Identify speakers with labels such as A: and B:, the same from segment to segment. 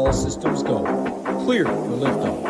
A: All systems go. Clear for liftoff.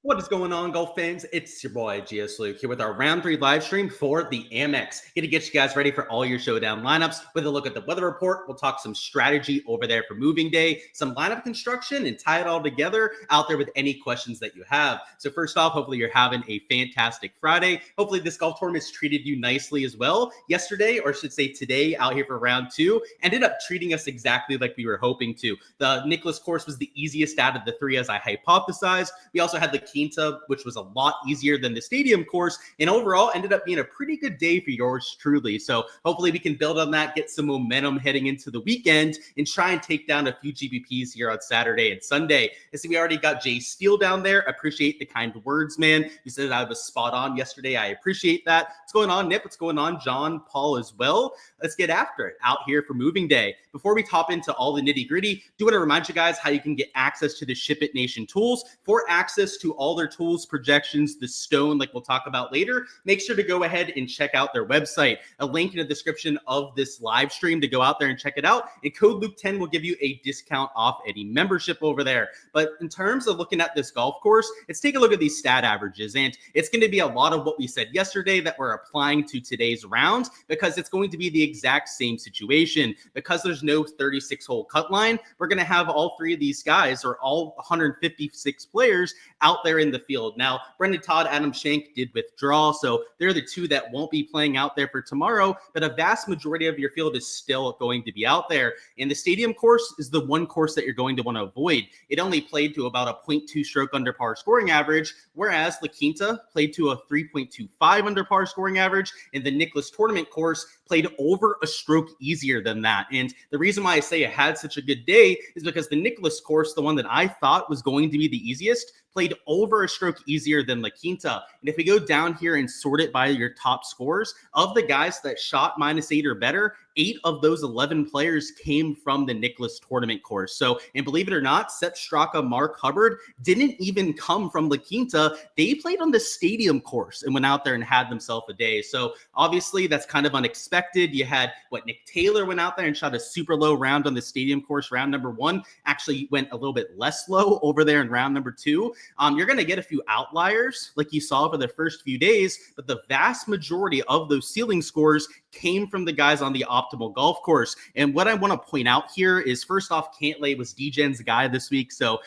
B: What is going on, golf fans? It's your boy GS Luke here with our round 3 live stream for the AMEX. Here to get you guys ready for all your showdown lineups with a look at the weather report. We'll talk some strategy over there for moving day, some lineup construction, and tie it all together out there with any questions that you have. So first off, hopefully you're having a fantastic Friday. Hopefully this golf tournament's treated you nicely as well. Yesterday, or I should say today, out here for round 2, ended up treating us exactly like we were hoping to. The Nicklaus course was the easiest out of the 3 as I hypothesized. We also had the Quinta, which was a lot easier than the stadium course, and overall ended up being a pretty good day for yours truly. So hopefully we can build on that, get some momentum heading into the weekend, and try and take down a few GPPs here on Saturday and Sunday. And so we already got Jay Steele down there. Appreciate the kind words, man. You said I was spot on yesterday. I appreciate that. What's going on, Nip? What's going on, John Paul as well? Let's get after it out here for moving day. Before we hop into all the nitty gritty, do want to remind you guys how you can get access to the SHIPIT Nation tools. For access to all their tools, projections, the stone, like we'll talk about later, make sure to go ahead and check out their website. A link in the description of this live stream to go out there and check it out. And code Luke10 will give you a discount off any membership over there. But in terms of looking at this golf course, let's take a look at these stat averages. And it's going to be a lot of what we said yesterday that we're applying to today's round, because it's going to be the exact same situation. Because there's no 36-hole cut line, we're going to have all 3 of these guys, or all 156 players, out there in the field. Now, Brendan Todd, Adam Schenk did withdraw, so they're the 2 that won't be playing out there for tomorrow, but a vast majority of your field is still going to be out there. And the stadium course is the one course that you're going to want to avoid. It only played to about a 0.2 stroke under par scoring average, whereas La Quinta played to a 3.25 under par scoring average, and the Nicklaus tournament course played over a stroke easier than that. And the reason why I say it had such a good day is because the Nicklaus course, the one that I thought was going to be the easiest, played over a stroke easier than La Quinta. And if we go down here and sort it by your top scores, of the guys that shot -8 or better, 8 of those 11 players came from the Nicklaus tournament course. So, and believe it or not, Sepp Straka, Mark Hubbard didn't even come from La Quinta. They played on the stadium course and went out there and had themselves a day. So obviously that's kind of unexpected. You had Nick Taylor went out there and shot a super low round on the stadium course. Round number 1 actually went a little bit less low over there in round number 2. You're going to get a few outliers like you saw for the first few days, but the vast majority of those ceiling scores came from the guys on the optimal golf course. And what I want to point out here is, first off, Cantlay was DGen's guy this week. So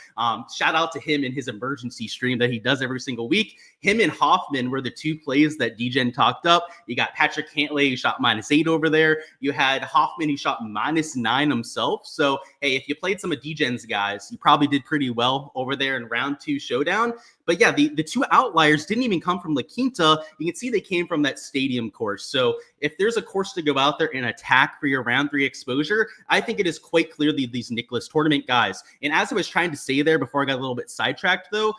B: shout out to him in his emergency stream that he does every single week. Him and Hoffman were the 2 plays that DGen talked up. You got Patrick Cantlay, who shot -8 over there. You had Hoffman, who shot -9 himself. So, hey, if you played some of DGen's guys, you probably did pretty well over there in round 2 showdown. But yeah, the 2 outliers didn't even come from La Quinta. You can see they came from that stadium course. So if there's a course to go out there and attack for your round 3 exposure, I think it is quite clearly these Nicklaus tournament guys. And as I was trying to say there before I got a little bit sidetracked though,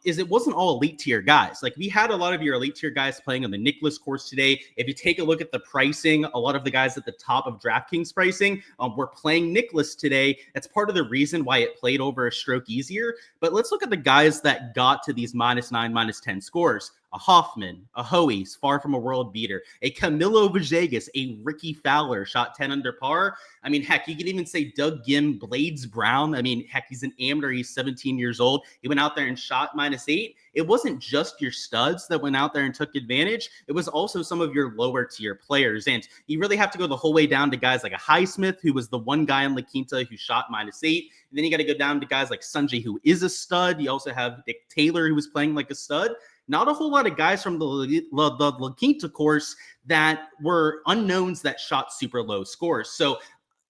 B: is it wasn't all elite tier guys. Like, we had a lot of your elite tier guys playing on the Nicklaus course today. If you take a look at the pricing, a lot of the guys at the top of DraftKings pricing were playing Nicklaus today. That's part of the reason why it played over a stroke easier. But let's look at the guys that got to these -9, -10 scores. A Hoffman, a Hoey's far from a world beater, a Camilo Villegas, a Ricky Fowler shot 10 under par. I mean, heck, you could even say Doug Gim, Blades Brown. I mean, heck, he's an amateur. He's 17 years old. He went out there and shot -8. It wasn't just your studs that went out there and took advantage. It was also some of your lower tier players. And you really have to go the whole way down to guys like a Highsmith, who was the one guy in La Quinta who shot -8. And then you got to go down to guys like Sanjay, who is a stud. You also have Nick Taylor, who was playing like a stud. Not a whole lot of guys from the La Quinta course that were unknowns that shot super low scores. So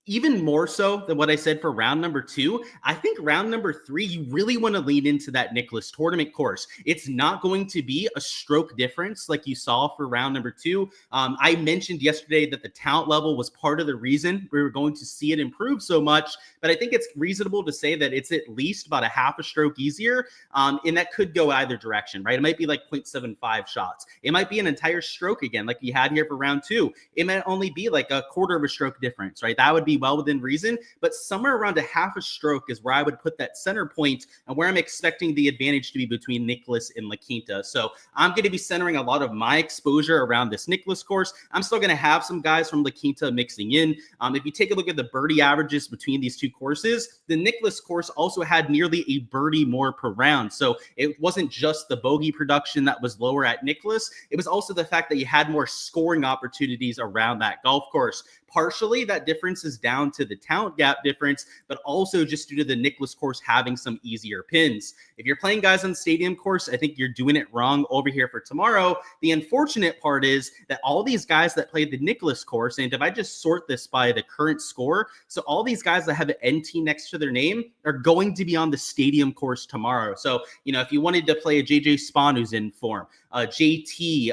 B: even more so than what I said for round number 2, I think round number 3, you really want to lean into that Nicklaus tournament course. It's not going to be a stroke difference like you saw for round number 2. I mentioned yesterday that the talent level was part of the reason we were going to see it improve so much, but I think it's reasonable to say that it's at least about a half a stroke easier, and that could go either direction, right? It might be like 0.75 shots. It might be an entire stroke again, like you had here for round 2. It might only be like a quarter of a stroke difference, right? That would be well within reason, but somewhere around a half a stroke is where I would put that center point and where I'm expecting the advantage to be between Nicklaus and La Quinta. So I'm going to be centering a lot of my exposure around this Nicklaus course. I'm still going to have some guys from La Quinta mixing in. If you take a look at the birdie averages between these two courses, the Nicklaus course also had nearly a birdie more per round. So it wasn't just the bogey production that was lower at Nicklaus. It was also the fact that you had more scoring opportunities around that golf course. Partially, that difference is down to the talent gap difference, but also just due to the Nicklaus course having some easier pins. If you're playing guys on the stadium course, I think you're doing it wrong over here for tomorrow. The unfortunate part is that all these guys that played the Nicklaus course, and if I just sort this by the current score, so all these guys that have an NT next to their name are going to be on the stadium course tomorrow. So, if you wanted to play a JJ Spawn who's in form, JT,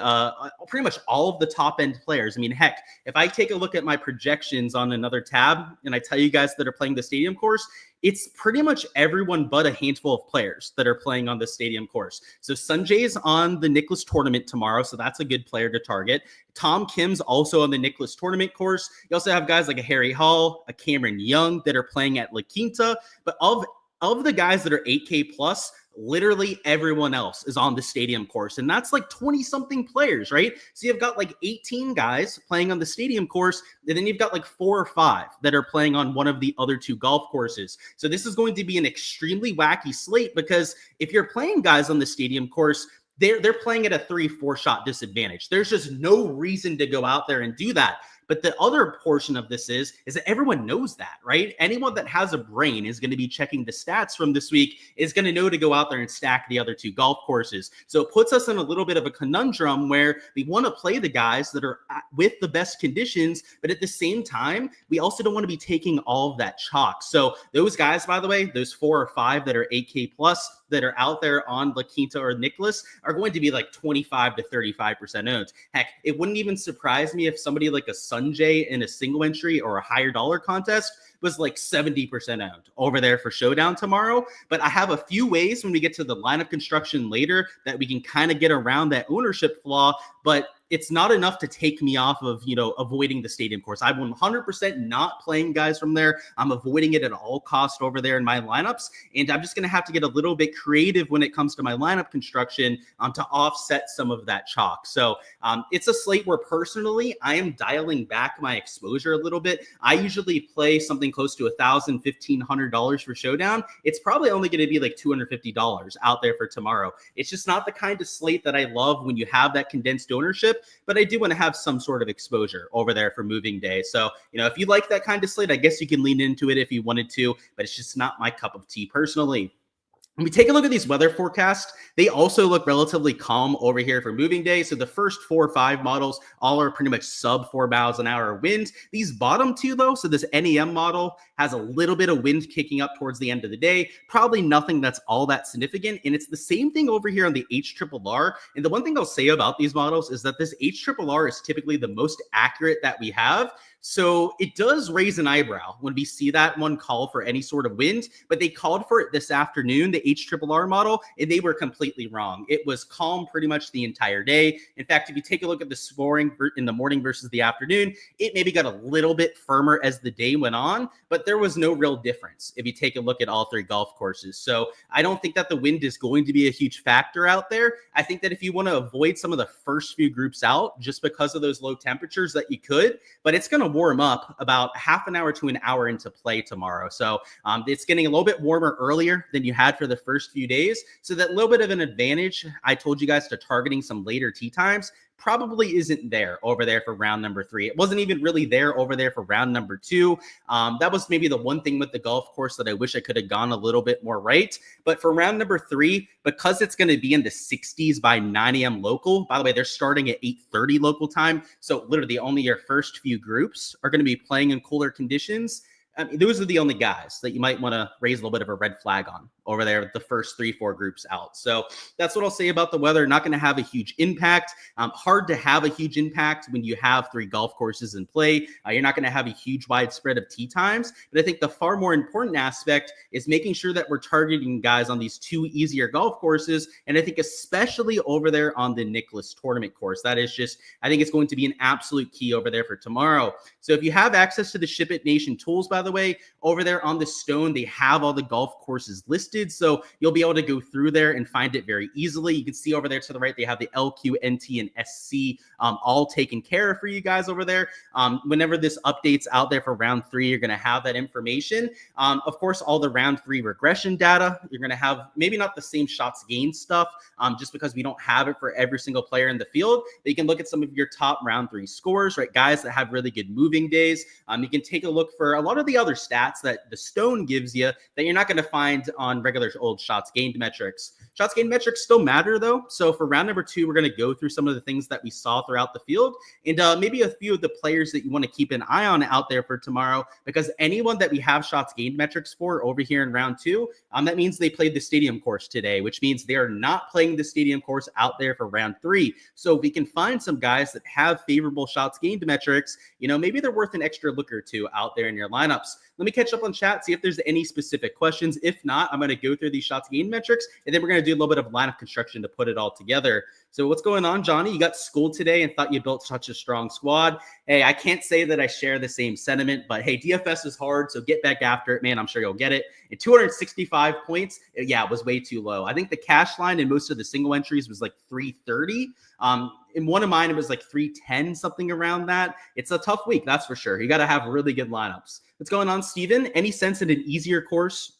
B: pretty much all of the top end players. I mean, heck, if I take a look at my projections on another tab and I tell you guys that are playing the stadium course, it's pretty much everyone but a handful of players that are playing on the stadium course. So Sanjay's on the Nicklaus tournament tomorrow, so that's a good player to target. Tom Kim's also on the Nicklaus tournament course. You also have guys like a Harry Hall, a Cameron Young that are playing at La Quinta, but of the guys that are 8K plus, literally everyone else is on the stadium course. And that's like 20 something players, right? So you've got like 18 guys playing on the stadium course. And then you've got like 4 or 5 that are playing on one of the other 2 golf courses. So this is going to be an extremely wacky slate, because if you're playing guys on the stadium course, they're playing at a 3-4 shot disadvantage. There's just no reason to go out there and do that. But the other portion of this is that everyone knows that, right? Anyone that has a brain is going to be checking the stats from this week, is going to know to go out there and stack the other 2 golf courses. So it puts us in a little bit of a conundrum where we want to play the guys that are with the best conditions, but at the same time, we also don't want to be taking all of that chalk. So those guys, by the way, those 4 or 5 that are 8K plus that are out there on La Quinta or Nicklaus are going to be like 25 to 35% owned. Heck, it wouldn't even surprise me if somebody like a Sanjay in a single entry or a higher dollar contest was like 70% owned over there for Showdown tomorrow. But I have a few ways when we get to the lineup construction later that we can kind of get around that ownership flaw, but it's not enough to take me off of, avoiding the stadium course. I'm 100% not playing guys from there. I'm avoiding it at all cost over there in my lineups. And I'm just going to have to get a little bit creative when it comes to my lineup construction to offset some of that chalk. So it's a slate where personally, I am dialing back my exposure a little bit. I usually play something close to $1,000, $1,500 for Showdown. It's probably only going to be like $250 out there for tomorrow. It's just not the kind of slate that I love when you have that condensed ownership, but I do want to have some sort of exposure over there for moving day. So, if you like that kind of slate, I guess you can lean into it if you wanted to, but it's just not my cup of tea personally. When we take a look at these weather forecasts, they also look relatively calm over here for moving day. So the first 4 or 5 models all are pretty much sub 4 miles an hour wind. These bottom 2 though, so this NEM model has a little bit of wind kicking up towards the end of the day. Probably nothing that's all that significant. And it's the same thing over here on the HRRR. And the one thing I'll say about these models is that this HRRR is typically the most accurate that we have. So it does raise an eyebrow when we see that one call for any sort of wind, but they called for it this afternoon, the HRRR model, and they were completely wrong. It was calm pretty much the entire day. In fact, if you take a look at the scoring in the morning versus the afternoon, it maybe got a little bit firmer as the day went on, but there was no real difference if you take a look at all 3 golf courses. So I don't think that the wind is going to be a huge factor out there. I think that if you want to avoid some of the first few groups out just because of those low temperatures, that you could, but it's going to warm up about half an hour to an hour into play tomorrow. So it's getting a little bit warmer earlier than you had for the first few days. So that little bit of an advantage, I told you guys to targeting some later tee times, probably isn't there over there for round number 3. It wasn't even really there over there for round number 2. That was maybe the one thing with the golf course that I wish I could have gone a little bit more right. But for round number 3, because it's going to be in the 60s by 9 a.m. local, by the way, they're starting at 8:30 local time. So literally only your first few groups are going to be playing in cooler conditions. I mean, those are the only guys that you might want to raise a little bit of a red flag on over there, the first 3-4 groups out. So that's what I'll say about the weather. Not going to have a huge impact. Hard to have a huge impact when you have 3 golf courses in play. You're not going to have a huge widespread of tee times. But I think the far more important aspect is making sure that we're targeting guys on these 2 easier golf courses. And I think especially over there on the Nicklaus tournament course, that is just, I think it's going to be an absolute key over there for tomorrow. So if you have access to the SHIPIT Nation tools, by the way, over there on the Stone, they have all the golf courses listed. So you'll be able to go through there and find it very easily. You can see over there to the right, they have the LQ, NT, and SC all taken care of for you guys over there. Whenever this update's out there for round 3, you're going to have that information. Of course, all the round 3 regression data, you're going to have maybe not the same shots gained stuff, just because we don't have it for every single player in the field. But you can look at some of your top round 3 scores, right? Guys that have really good moving days. You can take a look for a lot of the other stats that the Stone gives you that you're not going to find on regular old shots gained metrics. Shots gained metrics still matter though. So for round number 2, we're going to go through some of the things that we saw throughout the field and maybe a few of the players that you want to keep an eye on out there for tomorrow, because anyone that we have shots gained metrics for over here in round 2, that means they played the stadium course today, which means they are not playing the stadium course out there for round 3. So if we can find some guys that have favorable shots gained metrics, maybe they're worth an extra look or two out there in your lineups. Let me catch up on chat, see if there's any specific questions. If not, I'm going to go through these shots gained metrics, and then we're going to do a little bit of lineup construction to put it all together. So what's going on, Johnny? You got schooled today and thought you built such a strong squad. Hey, I can't say that I share the same sentiment, but hey, DFS is hard, so get back after it, man. I'm sure you'll get it. And 265 points, yeah, it was way too low. I think the cash line in most of the single entries was like 330. In one of mine, it was like 310, something around that. It's a tough week, that's for sure. You got to have really good lineups. What's going on, Steven? Any sense that an easier course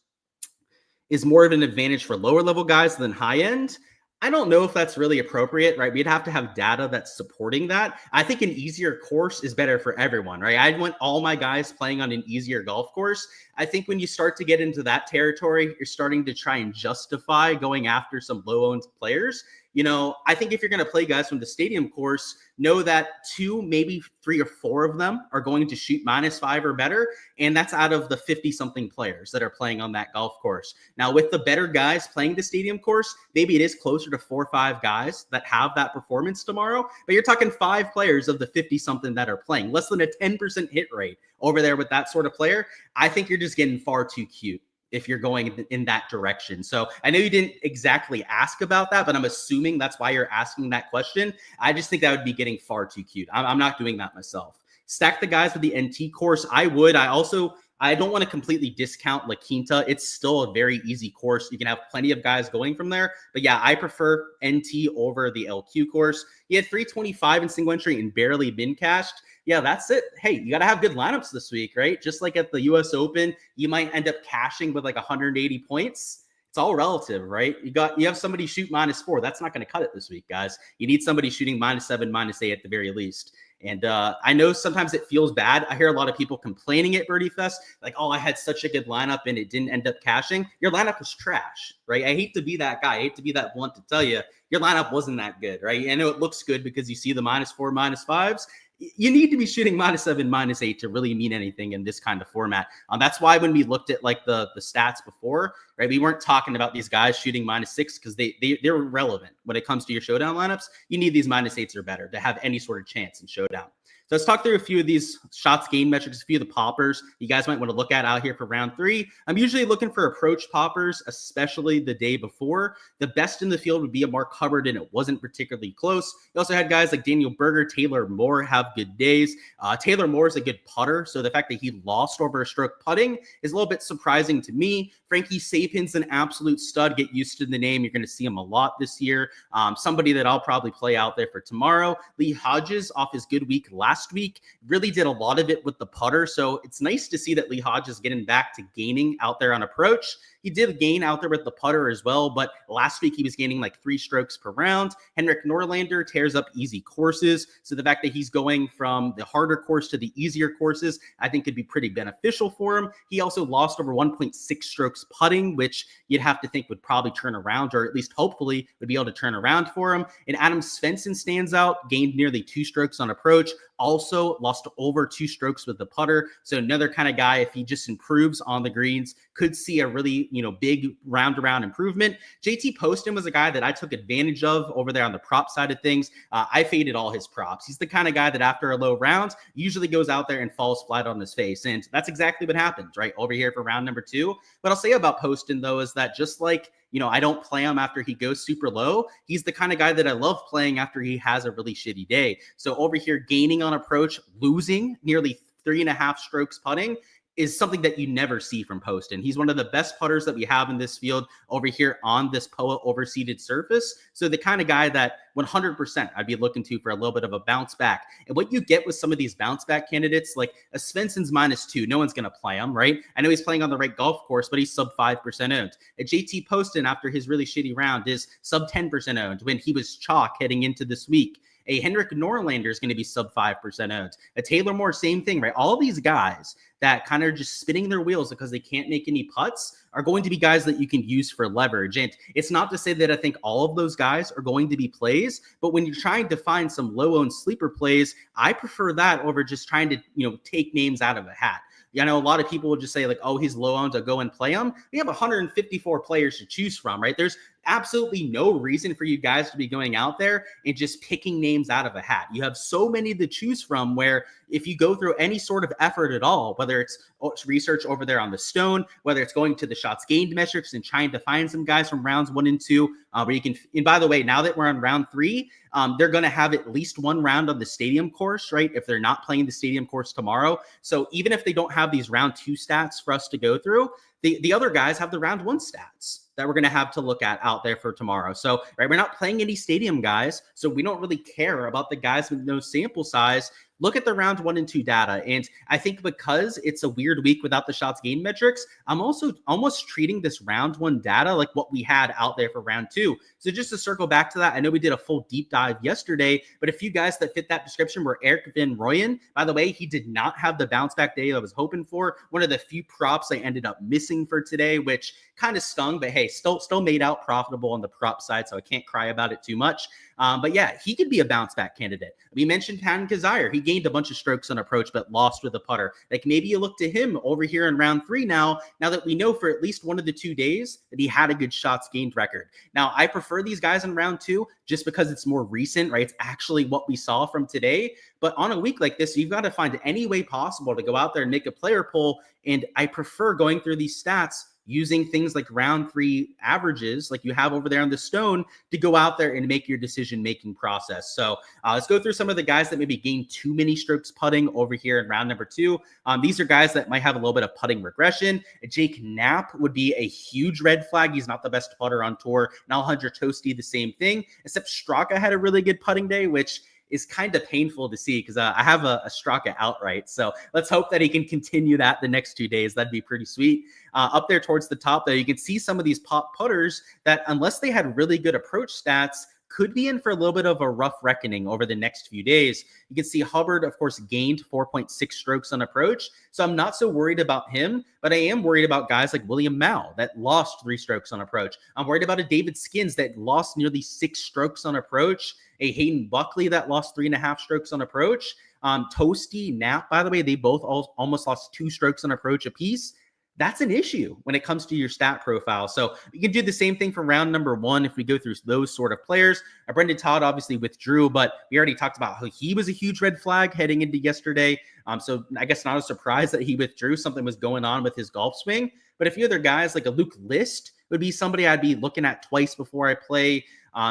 B: is more of an advantage for lower level guys than high end? I don't know if that's really appropriate, right? We'd have to have data that's supporting that. I think an easier course is better for everyone, right? I want all my guys playing on an easier golf course. I think when you start to get into that territory, you're starting to try and justify going after some low-owned players. I think if you're going to play guys from the stadium course, know that 2, maybe 3 or 4 of them are going to shoot -5 or better. And that's out of the 50-something players that are playing on that golf course. Now, with the better guys playing the stadium course, maybe it is closer to 4 or 5 guys that have that performance tomorrow. But you're talking 5 players of the 50-something that are playing. Less than a 10% hit rate over there with that sort of player. I think you're just getting far too cute if you're going in that direction. So I know you didn't exactly ask about that, but I'm assuming that's why you're asking that question. I just think that would be getting far too cute. I'm not doing that myself. Stack the guys with the NT course. I would. I don't want to completely discount La Quinta. It's still a very easy course. You can have plenty of guys going from there. But yeah, I prefer NT over the LQ course. He had 325 in single entry and barely been cashed. Yeah, that's it. Hey, you got to have good lineups this week, right? Just like at the US Open, you might end up cashing with like 180 points. It's all relative, right? You have somebody shoot -4. That's not going to cut it this week, guys. You need somebody shooting -7, -8 at the very least. And I know sometimes it feels bad. I hear a lot of people complaining at Birdie Fest, like, oh, I had such a good lineup and it didn't end up cashing. Your lineup was trash, right? I hate to be that guy. I hate to be that blunt to tell you your lineup wasn't that good, right? I know it looks good because you see the -4, -5s. You need to be shooting -7, -8 to really mean anything in this kind of format. That's why when we looked at like the stats before, right, we weren't talking about these guys shooting -6 because they're irrelevant when it comes to your showdown lineups. You need these -8s or better to have any sort of chance in showdown. So let's talk through a few of these shots gained metrics, a few of the poppers you guys might want to look at out here for round 3. I'm usually looking for approach poppers, especially the day before. The best in the field would be a Mark Hubbard, and it wasn't particularly close. You also had guys like Daniel Berger, Taylor Moore have good days. Taylor Moore is a good putter, so the fact that he lost over a stroke putting is a little bit surprising to me. Frankie Sapin's an absolute stud. Get used to the name. You're going to see him a lot this year. Somebody that I'll probably play out there for tomorrow. Lee Hodges, off his good week last week, really did a lot of it with the putter. So it's nice to see that Lee Hodges is getting back to gaining out there on approach. He did gain out there with the putter as well, but last week he was gaining like 3 strokes per round. Henrik Norlander tears up easy courses. So the fact that he's going from the harder course to the easier courses, I think could be pretty beneficial for him. He also lost over 1.6 strokes putting, which you'd have to think would probably turn around, or at least hopefully would be able to turn around for him. And Adam Svensson stands out, gained nearly 2 strokes on approach, also lost over 2 strokes with the putter. So another kind of guy, if he just improves on the greens, could see a really, big round-around improvement. JT Poston was a guy that I took advantage of over there on the prop side of things. I faded all his props. He's the kind of guy that after a low round usually goes out there and falls flat on his face. And that's exactly what happened right over here for round number 2. What I'll say about Poston, though, is that just like, I don't play him after he goes super low. He's the kind of guy that I love playing after he has a really shitty day. So over here, gaining on approach, losing nearly 3.5 strokes putting is something that you never see from Poston. He's one of the best putters that we have in this field over here on this POA overseeded surface. So the kind of guy that 100% I'd be looking to for a little bit of a bounce back. And what you get with some of these bounce back candidates, like a Svensson's -2, no one's going to play him, right? I know he's playing on the right golf course, but he's sub 5% owned. A JT Poston, after his really shitty round, is sub 10% owned when he was chalk heading into this week. A Henrik Norlander is going to be sub 5% owned. A Taylor Moore, same thing, right? All these guys that kind of just spinning their wheels because they can't make any putts are going to be guys that you can use for leverage. And it's not to say that I think all of those guys are going to be plays, but when you're trying to find some low-owned sleeper plays, I prefer that over just trying to, take names out of a hat. I know a lot of people will just say like, oh, he's low owned, I'll go and play him. We have 154 players to choose from, right? There's absolutely no reason for you guys to be going out there and just picking names out of a hat. You have so many to choose from where if you go through any sort of effort at all, whether it's research over there on the stone, whether it's going to the shots gained metrics and trying to find some guys from rounds 1 and 2, where you can, and by the way, now that we're on round 3, they're going to have at least 1 round on the stadium course, right? If they're not playing the stadium course tomorrow. So even if they don't have these round 2 stats for us to go through, the other guys have the round 1 stats that we're going to have to look at out there for tomorrow. So, right, we're not playing any stadium guys, so we don't really care about the guys with no sample size. Look at the round 1 and 2 data. And I think because it's a weird week without the shots gained metrics, I'm also almost treating this round 1 data like what we had out there for round 2. So just to circle back to that, I know we did a full deep dive yesterday, but a few guys that fit that description were Eric Van Rooyen. By the way, he did not have the bounce back day I was hoping for. One of the few props I ended up missing for today, which kind of stung, but hey, still made out profitable on the prop side, so I can't cry about it too much. But yeah, he could be a bounce back candidate. We mentioned Patton Kizzire. He gained a bunch of strokes on approach, but lost with a putter. Like maybe you look to him over here in round 3 now that we know for at least one of the 2 days that he had a good shots gained record. Now, I prefer these guys in round 2 just because it's more recent, right? It's actually what we saw from today. But on a week like this, you've got to find any way possible to go out there and make a player poll. And I prefer going through these stats using things like round 3 averages, like you have over there on the stone, to go out there and make your decision-making process. So let's go through some of the guys that maybe gained too many strokes putting over here in round number 2. These are guys that might have a little bit of putting regression. Jake Knapp would be a huge red flag. He's not the best putter on tour. And Alejandro Tosti, the same thing, except Straka had a really good putting day, which is kind of painful to see because I have a Straka outright. So let's hope that he can continue that the next 2 days. That'd be pretty sweet. Up there towards the top, though, you can see some of these pop putters that, unless they had really good approach stats, could be in for a little bit of a rough reckoning over the next few days. You can see Hubbard, of course, gained 4.6 strokes on approach. So I'm not so worried about him, but I am worried about guys like William Mao that lost 3 strokes on approach. I'm worried about a David Skins that lost nearly 6 strokes on approach. A Hayden Buckley that lost 3.5 strokes on approach. Toasty, Knapp, by the way, they both almost lost 2 strokes on approach apiece. That's an issue when it comes to your stat profile. So you can do the same thing for round number 1 if we go through those sort of players. Brendan Todd obviously withdrew, but we already talked about how he was a huge red flag heading into yesterday. So I guess not a surprise that he withdrew. Something was going on with his golf swing. But a few other guys like a Luke List would be somebody I'd be looking at twice before I play.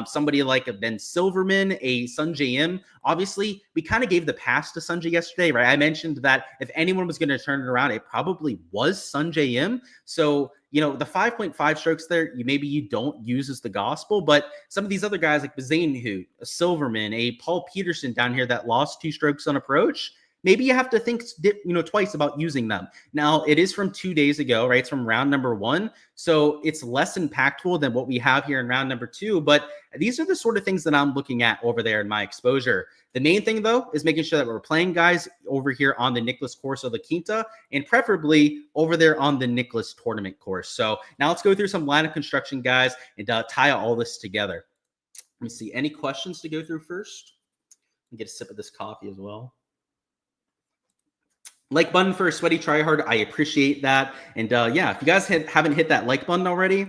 B: Somebody like a Ben Silverman, a Sungjae Im. Obviously, we kind of gave the pass to Sungjae yesterday, right? I mentioned that if anyone was going to turn it around, it probably was Sungjae Im. So, the 5.5 strokes there, maybe you don't use as the gospel, but some of these other guys like Bazane Hoot, a Silverman, a Paul Peterson down here that lost 2 strokes on approach, maybe you have to think, twice about using them. Now, it is from 2 days ago, right? It's from round number 1. So it's less impactful than what we have here in round number 2. But these are the sort of things that I'm looking at over there in my exposure. The main thing, though, is making sure that we're playing guys over here on the Nicklaus course of La Quinta, and preferably over there on the Nicklaus tournament course. So now let's go through some lineup construction, guys, and tie all this together. Let me see. Any questions to go through first? Get a sip of this coffee as well. Like button for a sweaty tryhard. I appreciate that. And yeah, if you guys haven't hit that like button already,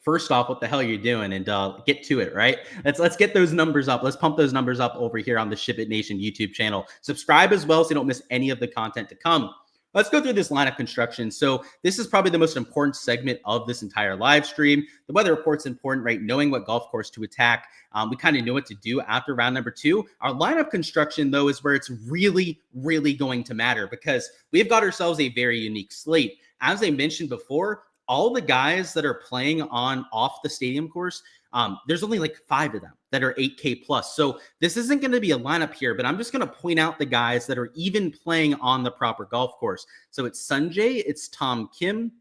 B: first off, what the hell are you doing? And get to it, right? Let's get those numbers up. Let's pump those numbers up over here on the SHIPIT Nation YouTube channel. Subscribe as well so you don't miss any of the content to come. Let's go through this lineup construction. So this is probably the most important segment of this entire live stream. The weather report's important, right? Knowing what golf course to attack. We kind of know what to do after round number 2. Our lineup construction, though, is where it's really, really going to matter because we've got ourselves a very unique slate. As I mentioned before, all the guys that are playing off the stadium course, there's only like 5 of them that are 8K plus. So this isn't going to be a lineup here, but I'm just going to point out the guys that are even playing on the proper golf course. So it's Sungjae, it's Tom Kim,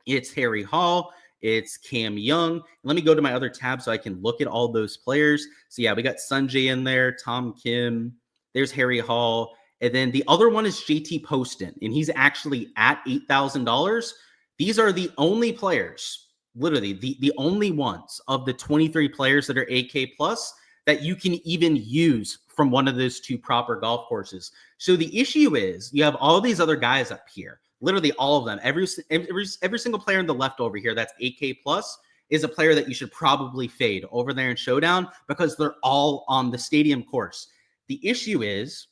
B: it's Harry Hall, it's Cam Young. Let me go to my other tab so I can look at all those players. So yeah, we got Sungjae in there, Tom Kim, there's Harry Hall. And then the other one is JT Poston, and he's actually at $8,000. These are the only players, literally the only ones of the 23 players that are 8K plus that you can even use from one of those 2 proper golf courses. So the issue is you have all these other guys up here, literally all of them. Every single player on the left over here that's 8K plus is a player that you should probably fade over there in Showdown because they're all on the stadium course. The issue is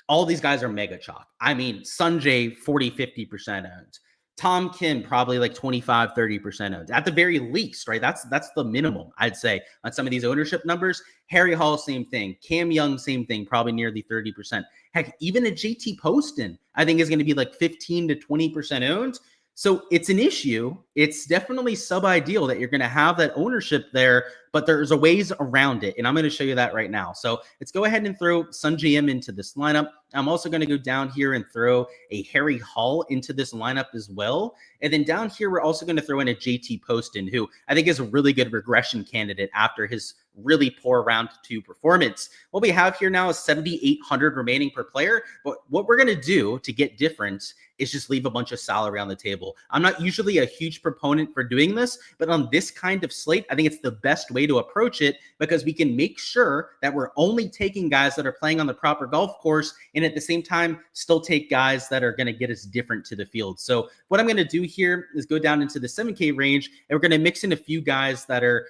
B: all these guys are mega chalk. I mean, Sungjae, 40-50% owned. Tom Kim, probably like 25-30% owned at the very least, right? That's the minimum, I'd say, on some of these ownership numbers. Harry Hall, same thing. Cam Young, same thing, probably nearly 30%. Heck, even a JT Poston, I think is going to be like 15-20% owned. So it's an issue. It's definitely sub-ideal that you're going to have that ownership there, but there's a ways around it, and I'm going to show you that right now. So let's go ahead and throw Sungjae Im into this lineup. I'm also going to go down here and throw a Harry Hall into this lineup as well. And then down here, we're also going to throw in a JT Poston, who I think is a really good regression candidate after his really poor round 2 performance. What we have here now is 7,800 remaining per player. But what we're going to do to get different is just leave a bunch of salary on the table. I'm not usually a huge proponent for doing this, but on this kind of slate, I think it's the best way to approach it because we can make sure that we're only taking guys that are playing on the proper golf course and at the same time still take guys that are going to get us different to the field. So what I'm going to do here is go down into the 7K range, and we're going to mix in a few guys that are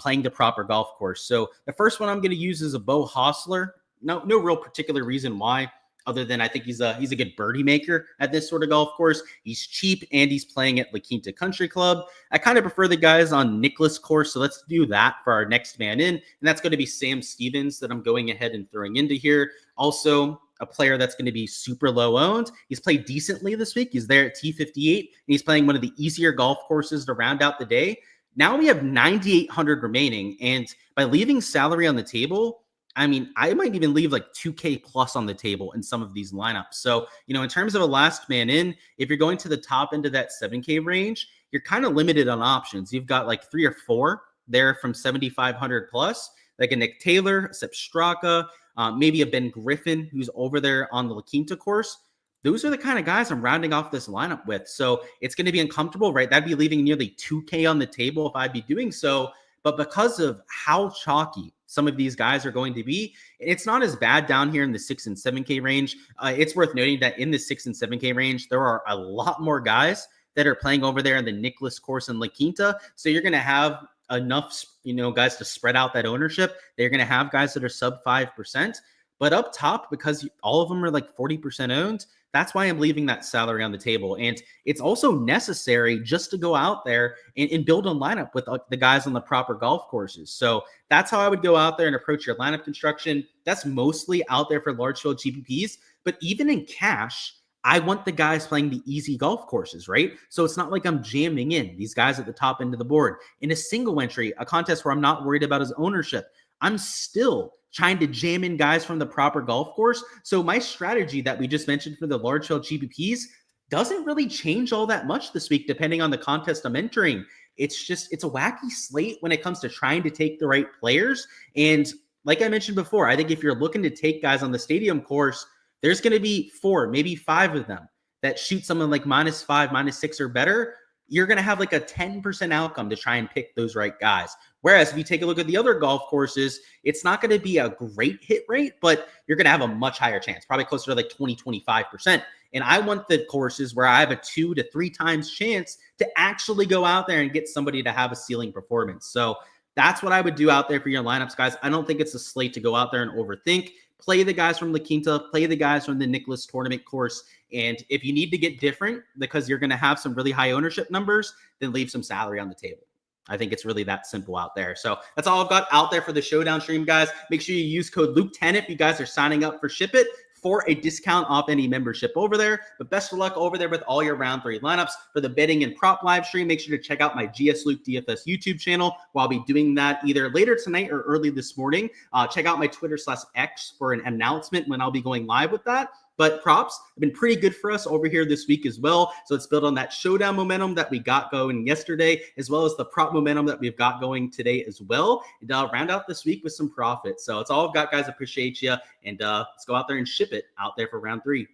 B: playing the proper golf course. So the first one I'm going to use is a Bo Hostler. No real particular reason why, other than I think he's a good birdie maker at this sort of golf course. He's cheap, and he's playing at La Quinta Country Club. I kind of prefer the guys on Nicklaus course, so let's do that for our next man in, and that's going to be Sam Stevens that I'm going ahead and throwing into here. Also, a player that's going to be super low owned. He's played decently this week. He's there at T58, and he's playing one of the easier golf courses to round out the day. Now we have 9,800 remaining, and by leaving salary on the table, I mean, I might even leave like 2K plus on the table in some of these lineups. So, in terms of a last man in, if you're going to the top end of that 7K range, you're kind of limited on options. You've got like 3 or 4 there from 7,500 plus, like a Nick Taylor, Sepp Straka, maybe a Ben Griffin who's over there on the La Quinta course. Those are the kind of guys I'm rounding off this lineup with. So it's going to be uncomfortable, right? That'd be leaving nearly 2K on the table if I'd be doing so. But because of how chalky some of these guys are going to be, it's not as bad down here in the 6 and 7K range. It's worth noting that in the 6 and 7K range, there are a lot more guys that are playing over there in the Nicklaus course in La Quinta. So you're going to have enough, guys to spread out that ownership. They're going to have guys that are sub 5%. But up top, because all of them are like 40% owned, that's why I'm leaving that salary on the table. And it's also necessary just to go out there and build a lineup with the guys on the proper golf courses. So that's how I would go out there and approach your lineup construction. That's mostly out there for large field GPPs. But even in cash, I want the guys playing the easy golf courses, right? So it's not like I'm jamming in these guys at the top end of the board. In a single entry, a contest where I'm not worried about his ownership, I'm still trying to jam in guys from the proper golf course. So my strategy that we just mentioned for the large field GPPs doesn't really change all that much this week, depending on the contest I'm entering. It's a wacky slate when it comes to trying to take the right players. And like I mentioned before, I think if you're looking to take guys on the stadium course, there's going to be 4, maybe 5 of them that shoot someone like -5, -6 or better. You're going to have like a 10% outcome to try and pick those right guys. Whereas if you take a look at the other golf courses, it's not going to be a great hit rate, but you're going to have a much higher chance, probably closer to like 20-25%. And I want the courses where I have a 2 to 3 times chance to actually go out there and get somebody to have a ceiling performance. So that's what I would do out there for your lineups, guys. I don't think it's a slate to go out there and overthink. Play the guys from La Quinta, play the guys from the Nicklaus tournament course. And if you need to get different because you're going to have some really high ownership numbers, then leave some salary on the table. I think it's really that simple out there. So that's all I've got out there for the Showdown stream, guys. Make sure you use code Luke10 if you guys are signing up for SHIPIT for a discount off any membership over there. But best of luck over there with all your round 3 lineups. For the betting and prop live stream, make sure to check out my GS Luke DFS YouTube channel. While I'll be doing that either later tonight or early this morning. Check out my Twitter/X for an announcement when I'll be going live with that. But props have been pretty good for us over here this week as well. So it's built on that showdown momentum that we got going yesterday, as well as the prop momentum that we've got going today as well. And round out this week with some profit. So it's all I've got, guys. Appreciate you. And let's go out there and ship it out there for round 3.